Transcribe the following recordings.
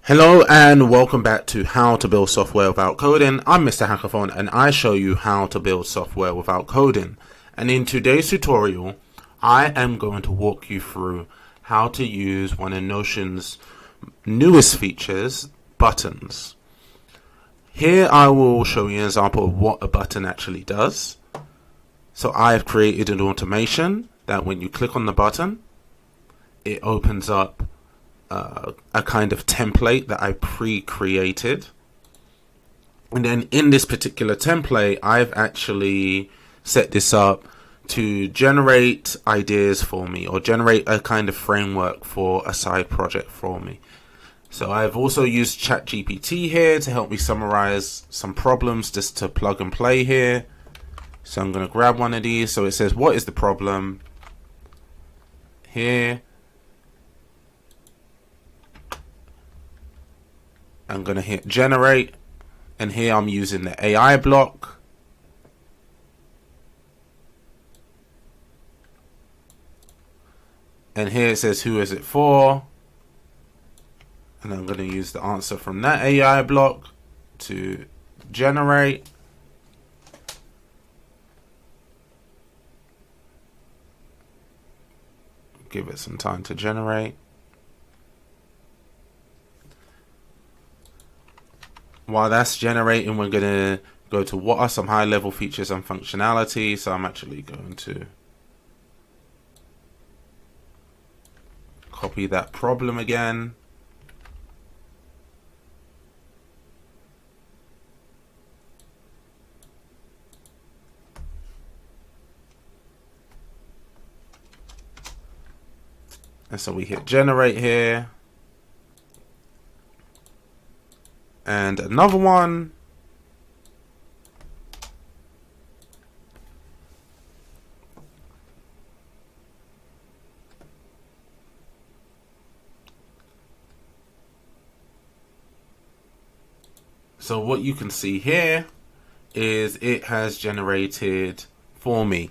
Hello and welcome back to How to Build Software Without Coding. I'm Mr. Hackathon and I show you how to build software without coding. And in today's tutorial, I am going to walk you through how to use one of Notion's newest features, buttons. Here I will show you an example of what a button actually does. So I have created an automation that when you click on the button, it opens up a kind of template that I pre-created, and then in this particular template I've actually set this up to generate ideas for me or generate a kind of framework for a side project for me. So I've also used ChatGPT here to help me summarize some problems just to plug and play here. So I'm going to grab one of these. So it says, what is the problem here? I'm going to hit generate, and here I'm using the AI block. And here it says, who is it for? And I'm going to use the answer from that AI block to generate. Give it some time to generate. While that's generating, we're going to go to what are some high-level features and functionality. So I'm actually going to copy that problem again. And so we hit generate here. And another one. So what you can see here is it has generated for me.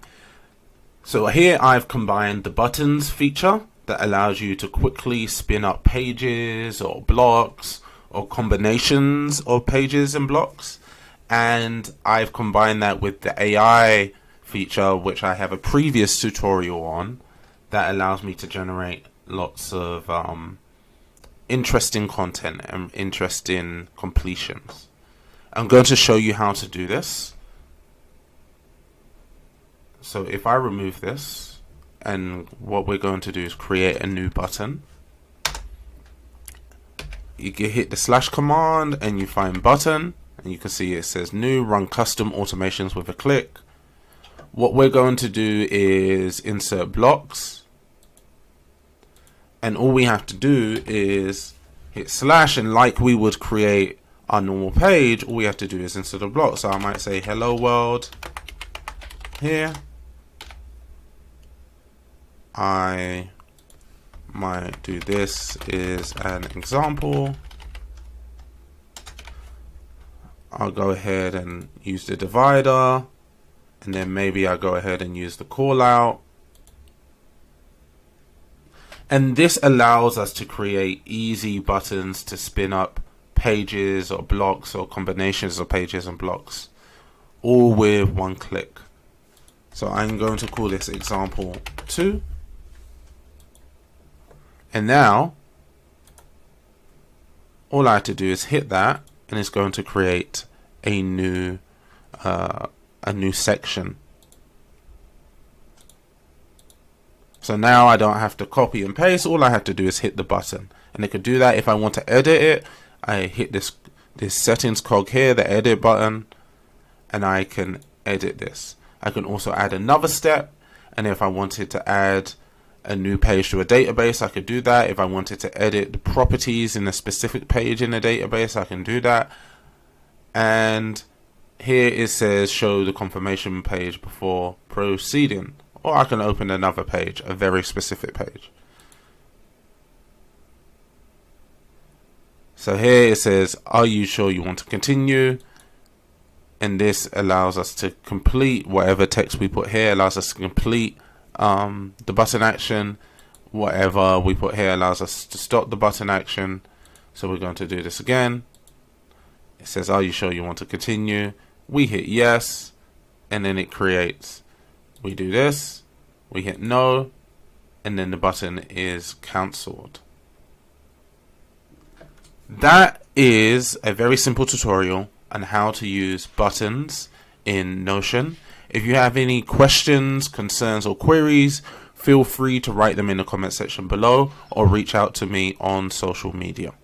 So here I've combined the buttons feature that allows you to quickly spin up pages or blocks or combinations of pages and blocks, and I've combined that with the AI feature, which I have a previous tutorial on, that allows me to generate lots of interesting content and interesting completions. I'm going to show you how to do this. So if I remove this, and what we're going to do is create a new button. You can hit the slash command and you find button, and you can see it says new, run custom automations with a click. What we're going to do is insert blocks, and all we have to do is hit slash, and like we would create our normal page, all we have to do is insert a block. So I might say hello world here. I might do this is an example. I'll go ahead and use the divider, and then maybe I'll go ahead and use the call out. And this allows us to create easy buttons to spin up pages or blocks or combinations of pages and blocks, all with one click. So I'm going to call this example 2. And now, all I have to do is hit that, and it's going to create a new section. So now I don't have to copy and paste. All I have to do is hit the button, and I could do that if I want to edit it. I hit this settings cog here, the edit button, and I can edit this. I can also add another step, and if I wanted to add a new page to a database, I could do that. If I wanted to edit the properties in a specific page in a database, I can do that. And here it says show the confirmation page before proceeding, or I can open another page, a very specific page. So here it says, are you sure you want to continue? And this allows us to complete whatever text we put here, allows us to complete the button action. Whatever we put here allows us to stop the button action. So we're going to do this again. It says, are you sure you want to continue? We hit yes, and then it creates. We do this, we hit no, and then the button is cancelled. That is a very simple tutorial on how to use buttons in Notion. If you have any questions, concerns, or queries, feel free to write them in the comment section below or reach out to me on social media.